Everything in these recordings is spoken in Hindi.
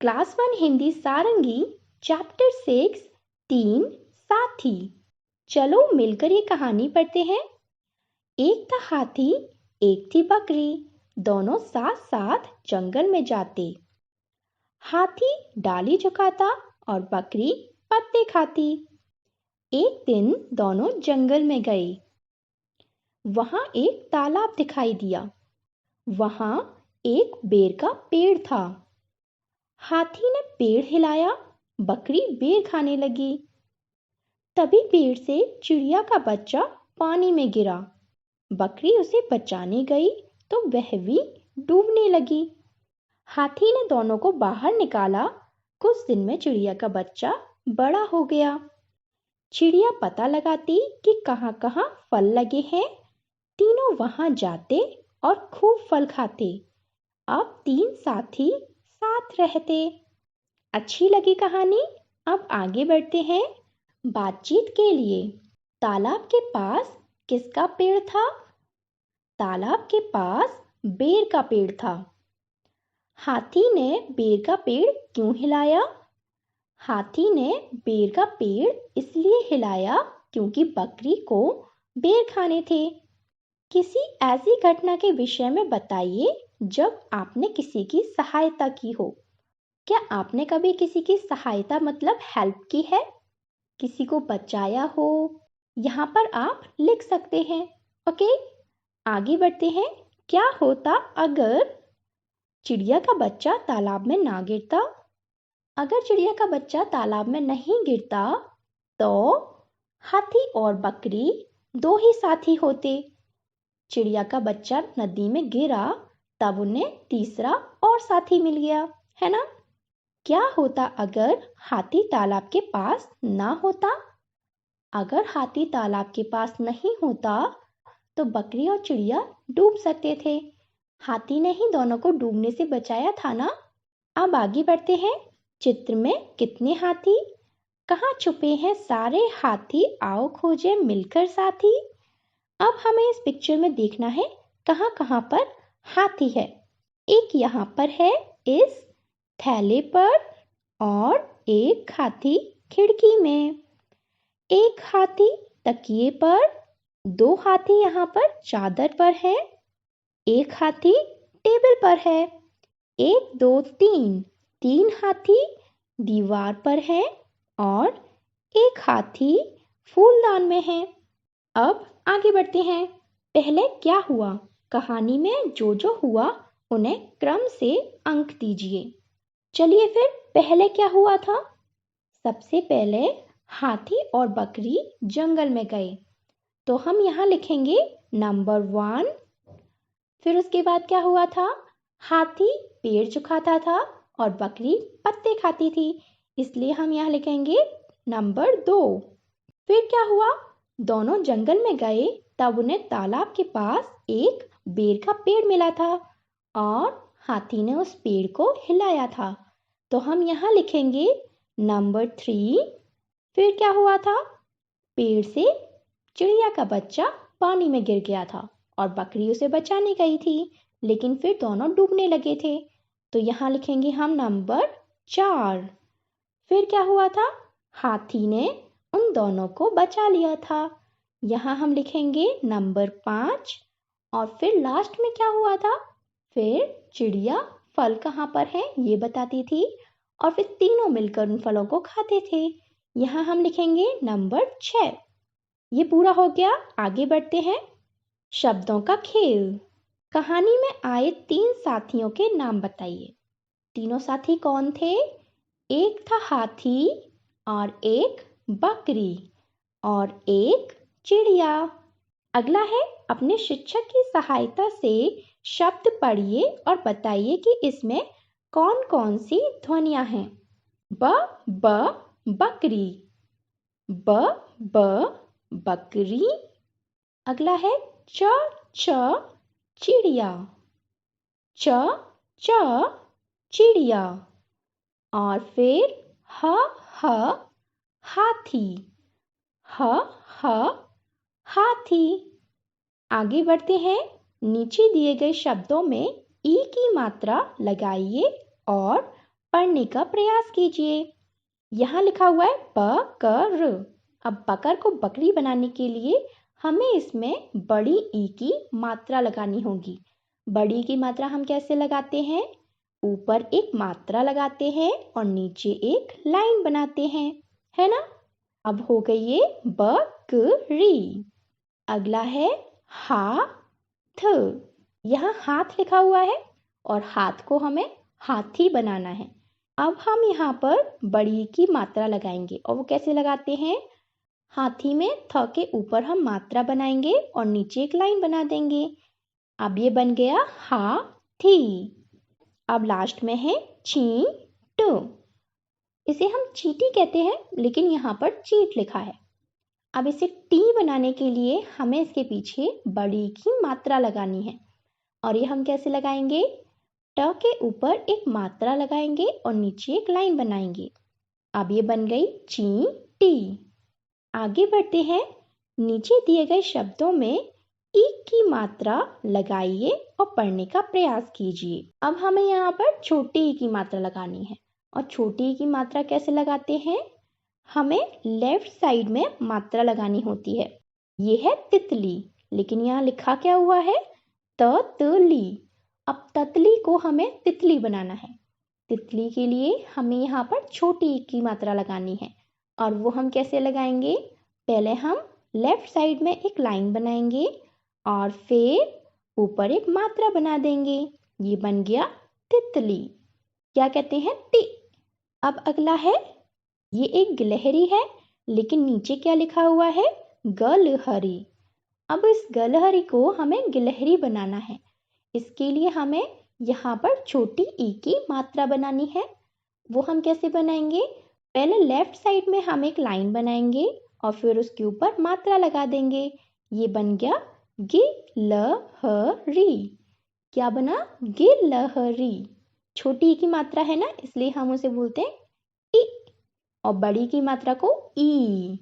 क्लास 1 हिंदी सारंगी चैप्टर 6 तीन साथी। चलो मिलकर ये कहानी पढ़ते हैं। एक था हाथी, एक थी बकरी, दोनों साथ साथ जंगल में जाते। हाथी डाली झुकाता और बकरी पत्ते खाती। एक दिन दोनों जंगल में गए। वहां एक तालाब दिखाई दिया। वहां एक बेर का पेड़ था। हाथी ने पेड़ हिलाया, बकरी बेर खाने लगी। तभी पेड़ से चिड़िया का बच्चा पानी में गिरा। बकरी उसे बचाने गई तो वह भी डूबने लगी। हाथी ने दोनों को बाहर निकाला। कुछ दिन में चिड़िया का बच्चा बड़ा हो गया। चिड़िया पता लगाती कि कहाँ कहाँ फल लगे हैं। तीनों वहां जाते और खूब फल खाते। अब तीन साथी साथ रहते। अच्छी लगी कहानी? अब आगे बढ़ते हैं बातचीत के लिए। तालाब के पास किसका पेड़ था? तालाब के पास बेर का पेड़ था। हाथी ने बेर का पेड़ क्यों हिलाया? हाथी ने बेर का पेड़ इसलिए हिलाया क्योंकि बकरी को बेर खाने थे। किसी ऐसी घटना के विषय में बताइए जब आपने किसी की सहायता की हो। क्या आपने कभी किसी की सहायता मतलब हेल्प की है? किसी को बचाया हो? यहाँ पर आप लिख सकते हैं। ओके, आगे बढ़ते हैं। क्या होता अगर चिड़िया का बच्चा तालाब में ना गिरता? अगर चिड़िया का बच्चा तालाब में नहीं गिरता तो हाथी और बकरी दो ही साथी होते। चिड़िया का बच्चा नदी में गिरा तब उन्हें तीसरा और साथी मिल गया, है ना? क्या होता अगर हाथी तालाब के पास ना होता? अगर हाथी तालाब के पास नहीं होता तो बकरी और चिड़िया डूब सकते थे। हाथी ने ही दोनों को डूबने से बचाया था ना। अब आगे बढ़ते हैं। चित्र में कितने हाथी? कहाँ छुपे हैं सारे हाथी? आओ खोजे मिलकर साथी। अब हमें इस पिक्चर में देखना है कहाँ कहाँ पर हाथी है। एक यहाँ पर है इस थैले पर और एक हाथी खिड़की में। एक हाथी तकिए पर, दो हाथी यहाँ पर चादर पर है, एक हाथी टेबल पर है। एक दो तीन, तीन हाथी दीवार पर है और एक हाथी फूलदान में है। अब आगे बढ़ते हैं। पहले क्या हुआ? कहानी में जो हुआ उन्हें क्रम से अंक दीजिए। चलिए फिर पहले क्या हुआ था? सबसे पहले हाथी और बकरी जंगल में गए तो हम यहाँ लिखेंगे नंबर 1। फिर उसके बाद क्या हुआ था? हाथी पेड़ झुकाता था और बकरी पत्ते खाती थी, इसलिए हम यहाँ लिखेंगे नंबर 2। फिर क्या हुआ? दोनों जंगल में गए तब उन्हें तालाब के पास एक बेर का पेड़ मिला था और हाथी ने उस पेड़ को हिलाया था, तो हम यहाँ लिखेंगे नंबर 3। फिर क्या हुआ था? पेड़ से चिड़िया का बच्चा पानी में गिर गया था और बकरी उसे बचाने गई थी, लेकिन फिर दोनों डूबने लगे थे, तो यहाँ लिखेंगे हम नंबर 4। फिर क्या हुआ था? हाथी ने उन दोनों को बचा लिया था, यहाँ हम लिखेंगे नंबर 5। और फिर लास्ट में क्या हुआ था? फिर चिड़िया फल कहाँ पर है ये बताती थी और फिर तीनों मिलकर उन फलों को खाते थे, यहाँ हम लिखेंगे नंबर 6। ये पूरा हो गया। आगे बढ़ते हैं। शब्दों का खेल। कहानी में आए तीन साथियों के नाम बताइए। तीनों साथी कौन थे? एक था हाथी और एक बकरी और एक चिड़िया। अगला है अपने शिक्षक की सहायता से शब्द पढ़िए और बताइए कि इसमें कौन कौन सी ध्वनियां हैं। ब बकरी, ब बकरी। अगला है च चिड़िया, च चिड़िया। और फिर ह हाथी, ह हाथी। आगे बढ़ते हैं। नीचे दिए गए शब्दों में ई की मात्रा लगाइए और पढ़ने का प्रयास कीजिए। यहाँ लिखा हुआ है बकर। अब बकर को बकरी बनाने के लिए हमें इसमें बड़ी ई की मात्रा लगानी होगी। बड़ी की मात्रा हम कैसे लगाते हैं? ऊपर एक मात्रा लगाते हैं और नीचे एक लाइन बनाते हैं, है ना? अब हो गई ये बकरी। अगला है हाथ। यहाँ हाथ लिखा हुआ है और हाथ को हमें हाथी बनाना है। अब हम यहाँ पर बड़ी की मात्रा लगाएंगे और वो कैसे लगाते हैं? हाथी में थ के ऊपर हम मात्रा बनाएंगे और नीचे एक लाइन बना देंगे। अब ये बन गया हाथी। अब लास्ट में है चींट। इसे हम चींटी कहते हैं, लेकिन यहाँ पर चींट लिखा है। अब इसे टी बनाने के लिए हमें इसके पीछे बड़ी की मात्रा लगानी है और ये हम कैसे लगाएंगे? ट के ऊपर एक मात्रा लगाएंगे और नीचे एक लाइन बनाएंगे। अब ये बन गई चींटी। आगे बढ़ते हैं। नीचे दिए गए शब्दों में ई की मात्रा लगाइए और पढ़ने का प्रयास कीजिए। अब हमें यहाँ पर छोटी ई की मात्रा लगानी है और छोटी ई की मात्रा कैसे लगाते हैं? हमें लेफ्ट साइड में मात्रा लगानी होती है। ये है तितली, लेकिन यहाँ लिखा क्या हुआ है? ततली। अब ततली को हमें तितली बनाना है। तितली के लिए हमें यहाँ पर छोटी ई की मात्रा लगानी है और वो हम कैसे लगाएंगे? पहले हम लेफ्ट साइड में एक लाइन बनाएंगे और फिर ऊपर एक मात्रा बना देंगे। ये बन गया तितली। क्या कहते हैं? टी। अब अगला है, ये एक गिलहरी है, लेकिन नीचे क्या लिखा हुआ है? गलहरी। अब इस गलहरी को हमें गिलहरी बनाना है। इसके लिए हमें यहाँ पर छोटी ई की मात्रा बनानी है। वो हम कैसे बनाएंगे? पहले लेफ्ट साइड में हम एक लाइन बनाएंगे और फिर उसके ऊपर मात्रा लगा देंगे। ये बन गया गिलहरी। क्या बना? गिलहरी। छोटी ई की मात्रा है ना, इसलिए हम उसे बोलते हैं ई और बड़ी की मात्रा को ई।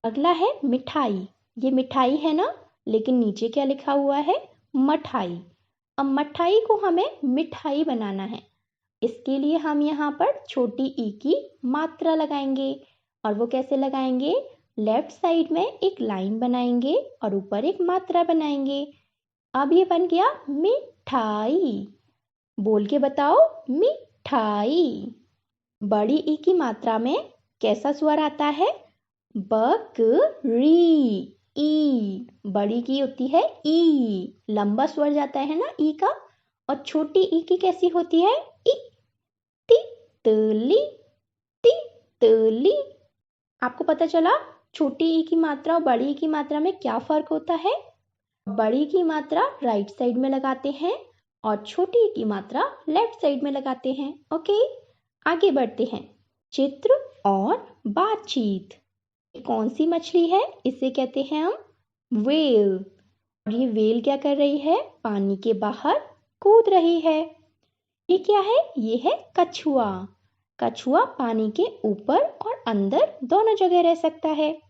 अगला है मिठाई। ये मिठाई है ना, लेकिन नीचे क्या लिखा हुआ है? मठाई। अब मठाई को हमें मिठाई बनाना है। इसके लिए हम यहाँ पर छोटी ई की मात्रा लगाएंगे और वो कैसे लगाएंगे? लेफ्ट साइड में एक लाइन बनाएंगे और ऊपर एक मात्रा बनाएंगे। अब ये बन गया मिठाई। बोल के बताओ, मिठाई। बड़ी ई की मात्रा में कैसा स्वर आता है? बकरी। ई। बड़ी की होती है ई, लंबा स्वर जाता है ना ई का। और छोटी ई की कैसी होती है? ई। तितली। तितली। आपको पता चला छोटी ई की मात्रा और बड़ी ई की मात्रा में क्या फर्क होता है? बड़ी की मात्रा राइट साइड में लगाते हैं और छोटी की मात्रा लेफ्ट साइड में लगाते हैं। ओके, आगे बढ़ते हैं। चित्र और बातचीत। कौन सी मछली है? इसे कहते हैं हम व्हेल। और ये व्हेल क्या कर रही है? पानी के बाहर कूद रही है। ये क्या है? ये है कछुआ। कछुआ पानी के ऊपर और अंदर दोनों जगह रह सकता है।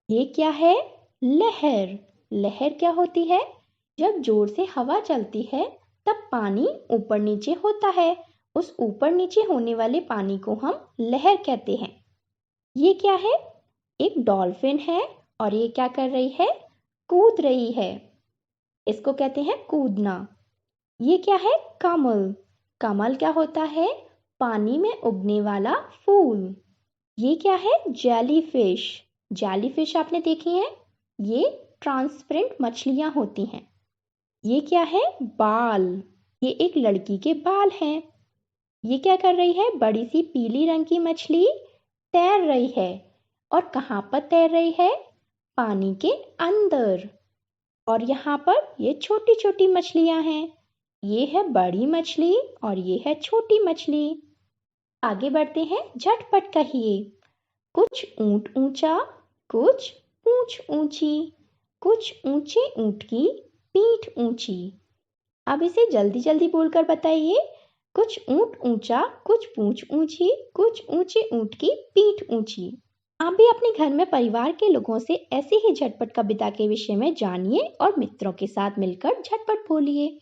ये क्या है? लहर। लहर क्या होती है? जब जोर से हवा चलती है तब पानी ऊपर नीचे होता है। उस ऊपर नीचे होने वाले पानी को हम लहर कहते हैं। ये क्या है? एक डॉल्फिन है और ये क्या कर रही है? कूद रही है। इसको कहते हैं कूदना। ये क्या है? कमल। कमल क्या होता है? पानी में उगने वाला फूल। ये क्या है? जेलीफिश। जेलीफिश आपने देखी है? ये ट्रांसपेरेंट मछलियां होती हैं। ये क्या है? बाल। ये एक लड़की के बाल हैं। ये क्या कर रही है? बड़ी सी पीली रंग की मछली तैर रही है। और कहाँ पर तैर रही है? पानी के अंदर। और यहाँ पर ये छोटी छोटी मछलियां हैं। ये है बड़ी मछली और ये है छोटी मछली। आगे बढ़ते हैं। झटपट कहिए। कुछ ऊंट ऊंचा, कुछ पूंछ ऊंची, कुछ ऊंचे ऊंट की पीठ ऊंची। अब इसे जल्दी जल्दी बोलकर बताइए। कुछ ऊंट ऊंचा, कुछ पूंछ ऊंची, कुछ ऊंचे ऊंट की पीठ ऊंची। आप भी अपने घर में परिवार के लोगों से ऐसे ही झटपट कविता के विषय में जानिए और मित्रों के साथ मिलकर झटपट बोलिए।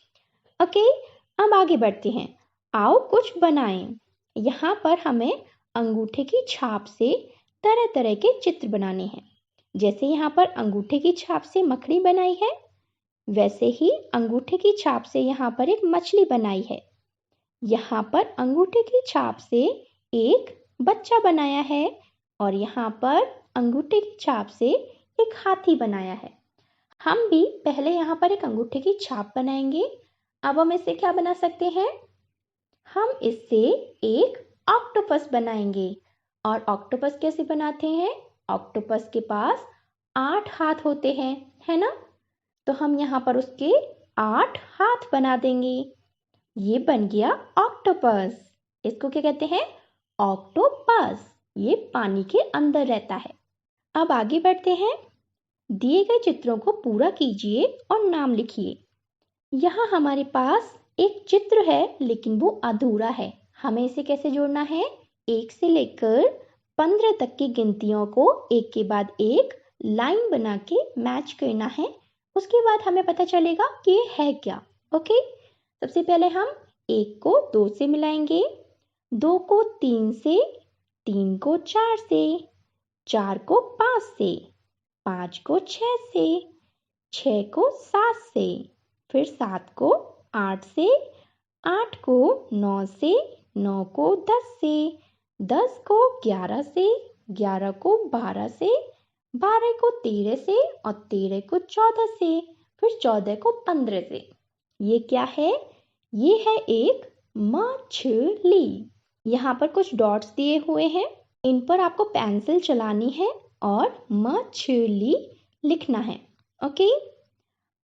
ओके, अब आगे बढ़ते हैं। आओ कुछ बनाएं। यहाँ पर हमें अंगूठे की छाप से तरह तरह के चित्र बनाने हैं। जैसे यहाँ पर अंगूठे की छाप से मकड़ी बनाई है, वैसे ही अंगूठे की छाप से यहाँ पर एक मछली बनाई है। यहाँ पर अंगूठे की छाप से एक बच्चा बनाया है और यहाँ पर अंगूठे की छाप से एक हाथी बनाया है। हम भी पहले यहाँ पर एक अंगूठे की छाप बनाएंगे। अब हम इससे क्या बना सकते हैं? हम इससे एक ऑक्टोपस बनाएंगे। और ऑक्टोपस कैसे बनाते हैं? ऑक्टोपस के पास 8 हाथ होते हैं, है ना? तो हम यहाँ पर उसके 8 हाथ बना देंगे। ये बन गया ऑक्टोपस। इसको क्या कहते हैं? ऑक्टोपस। ये पानी के अंदर रहता है। अब आगे बढ़ते हैं। दिए गए चित्रों को पूरा कीजिए और नाम लिखिए। यहाँ हमारे पास एक चित्र है लेकिन वो अधूरा है। हमें इसे कैसे जोड़ना है? 1 से लेकर 15 तक की गिनतियों को एक के बाद एक लाइन बना के मैच करना है। उसके बाद हमें पता चलेगा कि ये है क्या। ओके, सबसे पहले हम 1 को 2 से मिलाएंगे, 2 को 3 से, 3 को 4 से, 4 को 5 से, 5 को 6 से, 6 को 7 से, फिर 7 को 8 से, 8 को 9 से, 9 को 10 से, 10 को 11 से, 11 को 12 से, 12 को 13 से और 13 को 14 से, फिर 14 को 15 से। ये क्या है? ये है एक मछली। यहाँ पर कुछ डॉट्स दिए हुए हैं, इन पर आपको पेंसिल चलानी है और मछली लिखना है। ओके,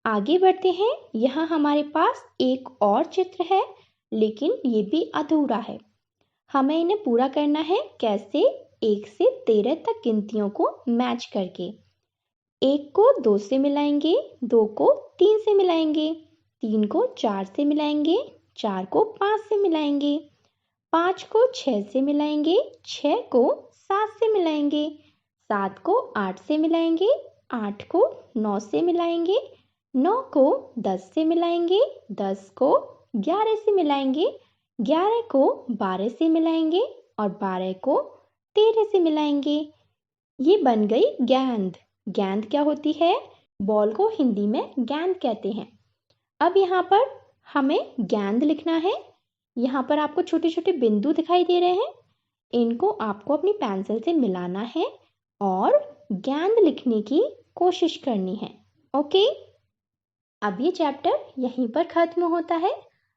आगे बढ़ते हैं। यहाँ हमारे पास एक और चित्र है लेकिन ये भी अधूरा है। हमें इन्हें पूरा करना है। कैसे? 1 से 13 तक गिनतियों को मैच करके। 1 को 2 से मिलाएंगे, 2 को 3 से मिलाएंगे, 3 को 4 से मिलाएंगे, 4 को 5 से मिलाएंगे, 5 को 6 से मिलाएंगे, 6 को 7 से मिलाएंगे, 7 को 8 से मिलाएंगे, 8 को 9 से मिलाएंगे, 9 को 10 से मिलाएंगे, 10 को 11 से मिलाएंगे, 11 को 12 से मिलाएंगे और 12 को 13 से मिलाएंगे। ये बन गई गेंद। गेंद क्या होती है? बॉल को हिंदी में गेंद कहते हैं। अब यहाँ पर हमें गेंद लिखना है। यहाँ पर आपको छोटे छोटे बिंदु दिखाई दे रहे हैं, इनको आपको अपनी पेंसिल से मिलाना है और गेंद लिखने की कोशिश करनी है। ओके, अब ये चैप्टर यहीं पर खत्म होता है।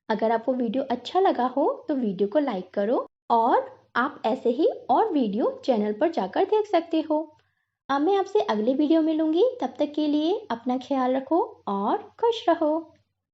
अगर आपको वीडियो अच्छा लगा हो तो वीडियो को लाइक करो और आप ऐसे ही और वीडियो चैनल पर जाकर देख सकते हो। अब मैं आपसे अगले वीडियो में मिलूंगी। तब तक के लिए अपना ख्याल रखो और खुश रहो।